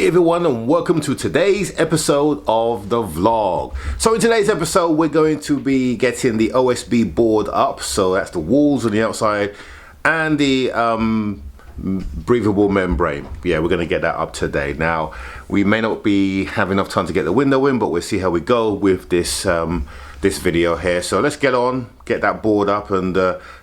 everyone, and welcome to today's episode of the vlog. So in today's episode we're going to be getting the OSB board up, so that's the walls on the outside and the breathable membrane. Yeah, we're going to get that up today. Now we may not be have enough time to get the window in, but we'll see how we go with this this video here. So let's get that board up and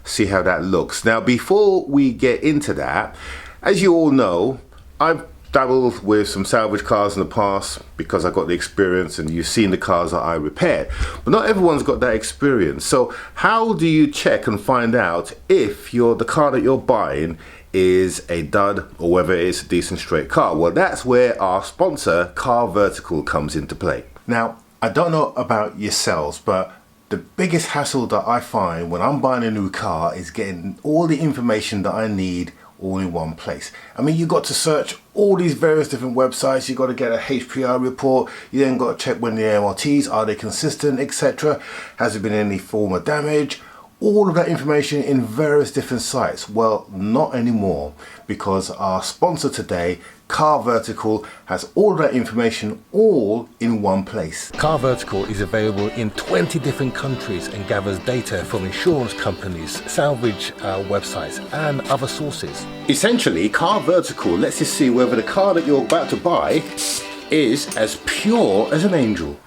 see how that looks. Now before we get into that, as you all know, I've dabbled with some salvage cars in the past because I got the experience, and you've seen the cars that I repaired, but not everyone's got that experience. So how do you check and find out if the car that you're buying is a dud or whether it's a decent straight car? Well, that's where our sponsor Car Vertical comes into play. Now I don't know about yourselves, but the biggest hassle that I find when I'm buying a new car is getting all the information that I need all in one place. I mean, you got to search all these various different websites, you got to get a HPR report, you then got to check when the MOTs, are they consistent, etc. Has there been any form of damage? All of that information in various different sites. Well, not anymore, because our sponsor today, Car Vertical, has all of that information all in one place. Car Vertical is available in 20 different countries and gathers data from insurance companies, salvage websites and other sources. Essentially, Car Vertical lets you see whether the car that you're about to buy is as pure as an angel,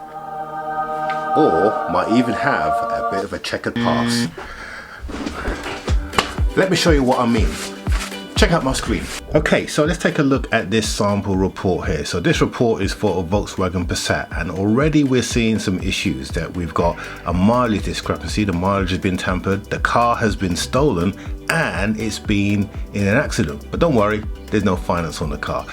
or might even have a bit of a checkered past. Let me show you what I mean. Check out my screen. Okay, so let's take a look at this sample report here. So this report is for a Volkswagen Passat, and already we're seeing some issues that we've got a mileage discrepancy. The mileage has been tampered, the car has been stolen, and it's been in an accident. But don't worry, there's no finance on the car.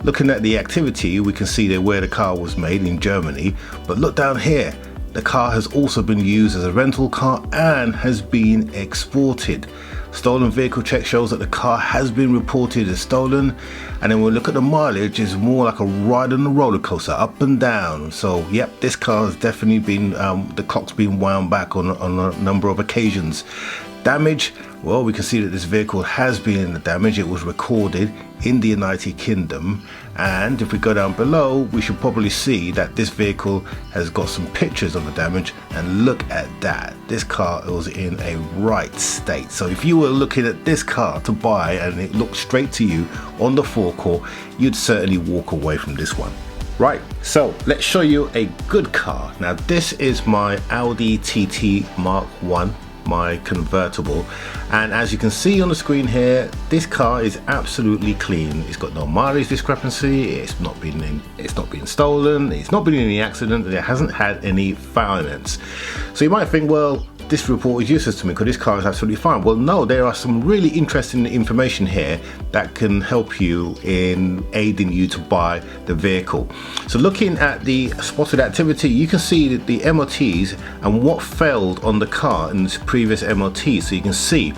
Looking at the activity, we can see that where the car was made in Germany, but look down here. The car has also been used as a rental car and has been exported. Stolen vehicle check shows that the car has been reported as stolen, and then we'll look at the mileage. It's more like a ride on a roller coaster, up and down. So yep, this car has definitely been the clock's been wound back on a number of occasions. Damage, well, we can see that this vehicle has been in the damage. It was recorded in the United Kingdom, and if we go down below, we should probably see that this vehicle has got some pictures of the damage, and look at that. This car was in a right state. So if you were looking at this car to buy and it looked straight to you on the forecourt, you'd certainly walk away from this one. Right, so let's show you a good car. Now this is my Audi TT Mark 1, my convertible, and as you can see on the screen here, this car is absolutely clean. It's got no mileage discrepancy, it's not been stolen, it's not been in any accident, and it hasn't had any finance. So you might think, well, this report is useless to me because this car is absolutely fine. Well, no, there are some really interesting information here that can help you in aiding you to buy the vehicle. So looking at the spotted activity, you can see that the MOTs and what failed on the car in this previous MOT. So you can see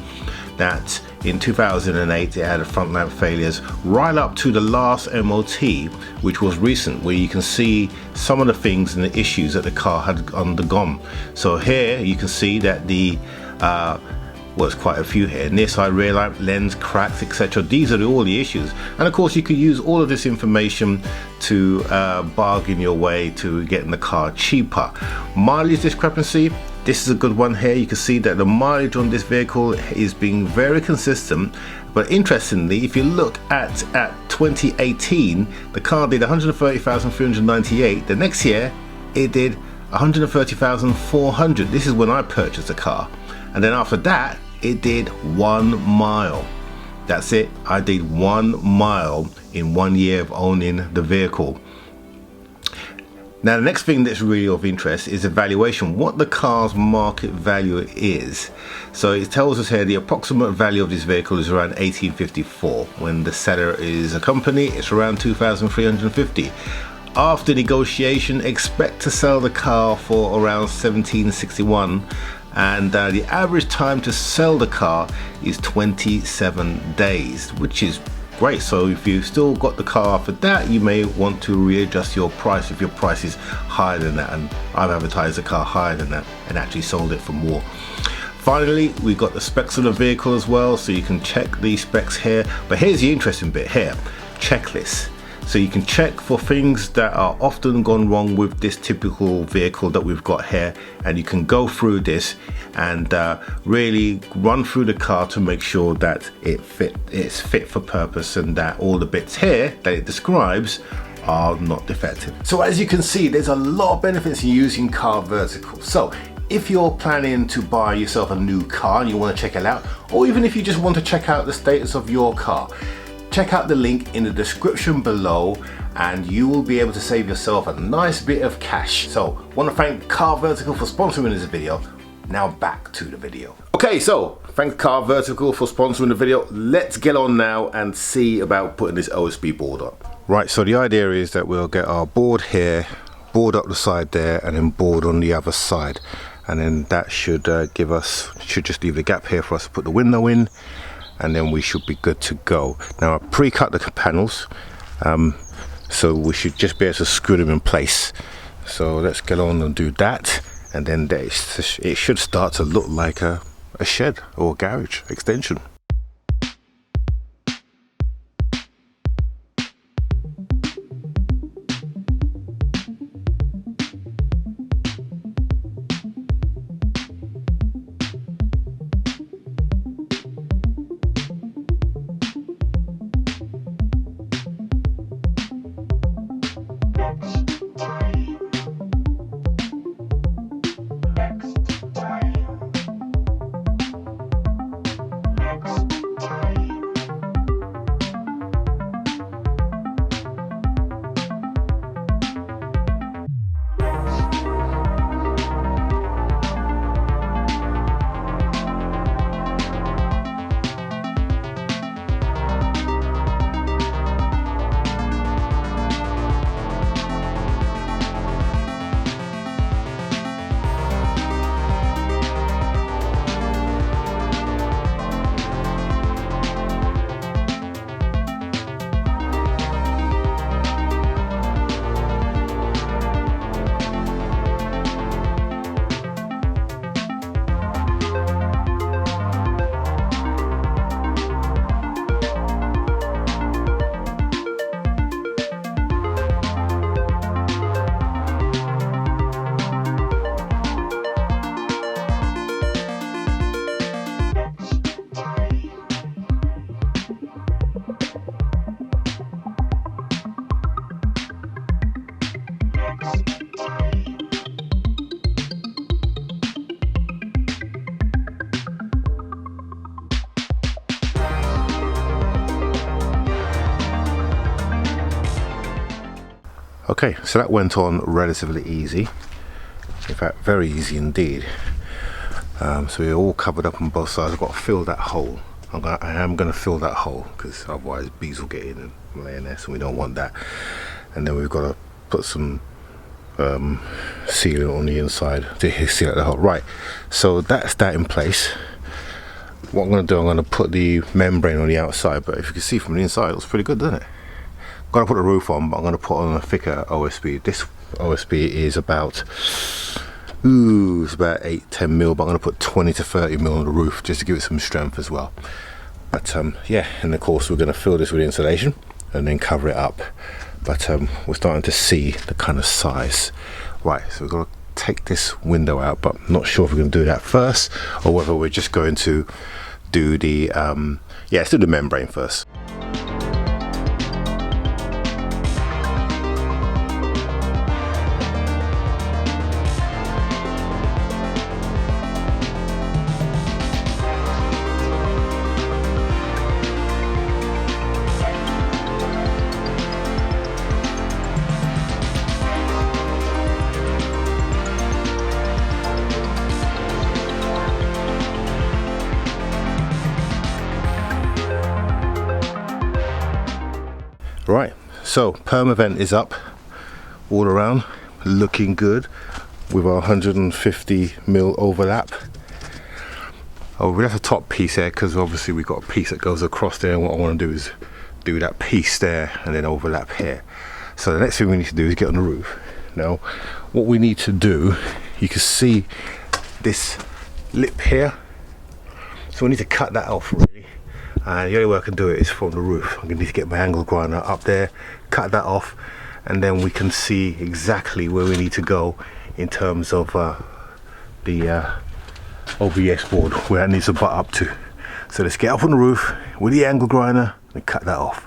that in 2008 it had front lamp failures right up to the last MOT, which was recent, where you can see some of the things and the issues that the car had undergone. So here you can see that the well, there's quite a few here. Near side rear lamp, lens cracks, etc. These are all the issues, and of course you could use all of this information to bargain your way to getting the car cheaper. Mileage discrepancy, this is a good one here. You can see that the mileage on this vehicle is being very consistent, but interestingly, if you look at 2018, the car did 130,398. The next year it did 130,400. This is when I purchased the car, and then after that it did 1 mile. That's it, I did 1 mile in 1 year of owning the vehicle. Now the next thing that's really of interest is evaluation, what the car's market value is. So it tells us here the approximate value of this vehicle is around 1854. When the seller is a company, it's around 2,350. After negotiation, expect to sell the car for around 1761, and the average time to sell the car is 27 days, which is great. So if you've still got the car after that, you may want to readjust your price if your price is higher than that, and I've advertised the car higher than that and actually sold it for more. Finally, we've got the specs of the vehicle as well, so you can check these specs here. But here's the interesting bit here, checklist. so you can check for things that are often gone wrong with this typical vehicle that we've got here, and you can go through this and really run through the car to make sure that it's fit for purpose and that all the bits here that it describes are not defective. So as you can see, there's a lot of benefits in using Car Vertical. So if you're planning to buy yourself a new car and you want to check it out, or even if you just want to check out the status of your car, check out the link in the description below and you will be able to save yourself a nice bit of cash. So I want to thank Car Vertical for sponsoring this video. Now back to the video. Okay, so thanks Car Vertical for sponsoring the video. Let's get on now and see about putting this OSB board up. Right, so the idea is that we'll get our board here, board up the side there, and then board on the other side. And then that should should just leave the gap here for us to put the window in, and then we should be good to go. Now I pre-cut the panels, so we should just be able to screw them in place. So let's get on and do that, and then it should start to look like a shed or a garage extension. Okay, so that went on relatively easy, in fact very easy indeed. So we're all covered up on both sides. I've got to fill that hole. I am going to fill that hole because otherwise bees will get in and lay in there, so we don't want that. And then we've got to put some sealant on the inside to seal the hole. Right, so that's that in place. What I'm going to do, I'm going to put the membrane on the outside, but if you can see from the inside, it looks pretty good, doesn't it? I'm going to put the roof on, but I'm going to put on a thicker OSB. This OSB is about, it's about 8-10 mil, but I'm going to put 20 to 30 mil on the roof just to give it some strength as well. But yeah, and of course we're going to fill this with insulation and then cover it up. But we're starting to see the kind of size. Right, so we've got to take this window out, but I'm not sure if we're going to do that first or whether we're just going to do the, yeah, let's do the membrane first. Right, so permavent is up all around, looking good with our 150 mil overlap. Oh, we left the top piece there because obviously we've got a piece that goes across there, and what I want to do is do that piece there and then overlap here. So the next thing we need to do is get on the roof. Now what we need to do, you can see this lip here, so we need to cut that off really. and the only way I can do it is from the roof. I'm gonna need to get my angle grinder up there, cut that off, and then we can see exactly where we need to go in terms of the OBS board, where it needs to butt up to. So let's get up on the roof with the angle grinder and cut that off.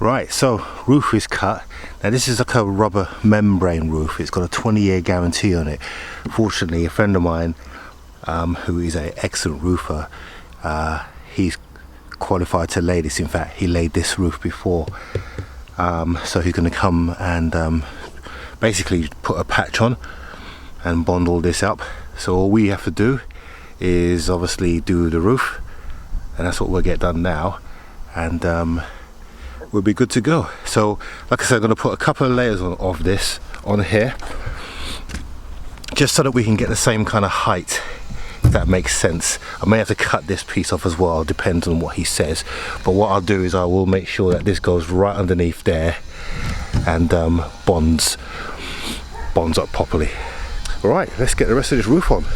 Right, so roof is cut. Now this is like a rubber membrane roof. It's got a 20-year guarantee on it. Fortunately, a friend of mine who is an excellent roofer, he's qualified to lay this. In fact, he laid this roof before. So he's going to come and basically put a patch on and bond all this up. So all we have to do is obviously do the roof, and that's what we'll get done now. And we'll be good to go. So like I said, I'm going to put a couple of layers of this on here, just so that we can get the same kind of height, if that makes sense. I may have to cut this piece off as well, depends on what he says, but what I'll do is I will make sure that this goes right underneath there and bonds up properly. All right, let's get the rest of this roof on.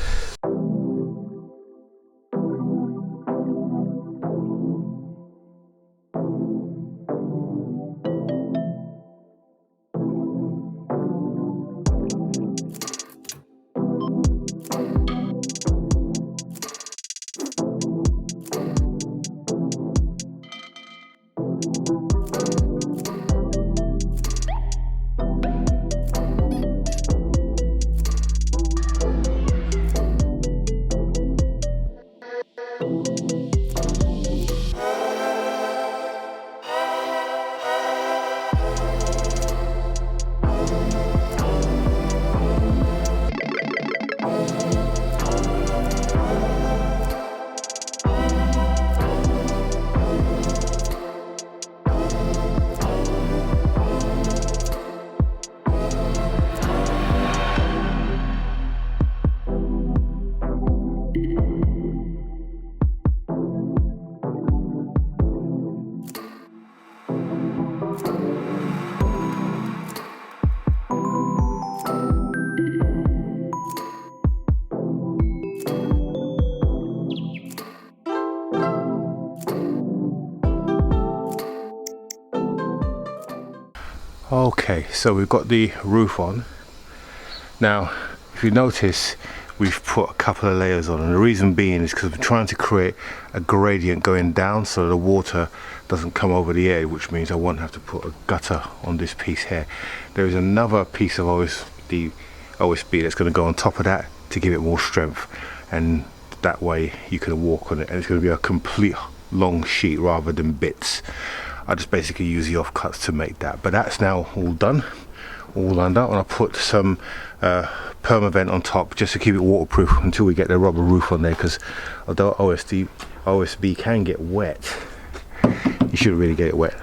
Okay, so we've got the roof on. Now, if you notice, we've put a couple of layers on, and the reason being is because we're trying to create a gradient going down so the water doesn't come over the edge, which means I won't have to put a gutter on this piece here. There is another piece of OSB that's going to go on top of that to give it more strength, and that way you can walk on it, and it's going to be a complete long sheet rather than bits. I just basically use the offcuts to make that, but that's now all done, all lined up, and I put some permavent on top just to keep it waterproof until we get the rubber roof on there, because although OSB can get wet, you shouldn't really get it wet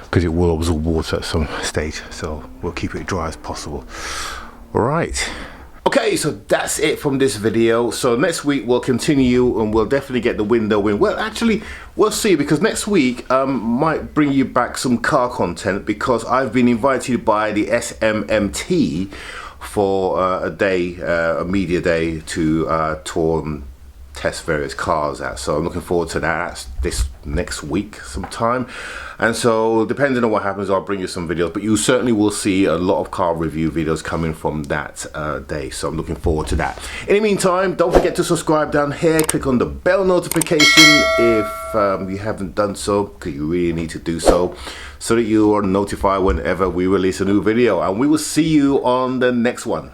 because it will absorb water at some stage, so we'll keep it dry as possible. All right. Okay, so that's it from this video. So next week we'll continue, and we'll definitely get the window in. Well, actually, we'll see, because next week might bring you back some car content, because I've been invited by the SMMT for a day, a media day, to tour and test various cars out. So I'm looking forward to that. That's this next week sometime. And so depending on what happens, I'll bring you some videos, but you certainly will see a lot of car review videos coming from that day. So I'm looking forward to that. In the meantime, don't forget to subscribe down here. Click on the bell notification if you haven't done so, because you really need to do so that you are notified whenever we release a new video. And we will see you on the next one.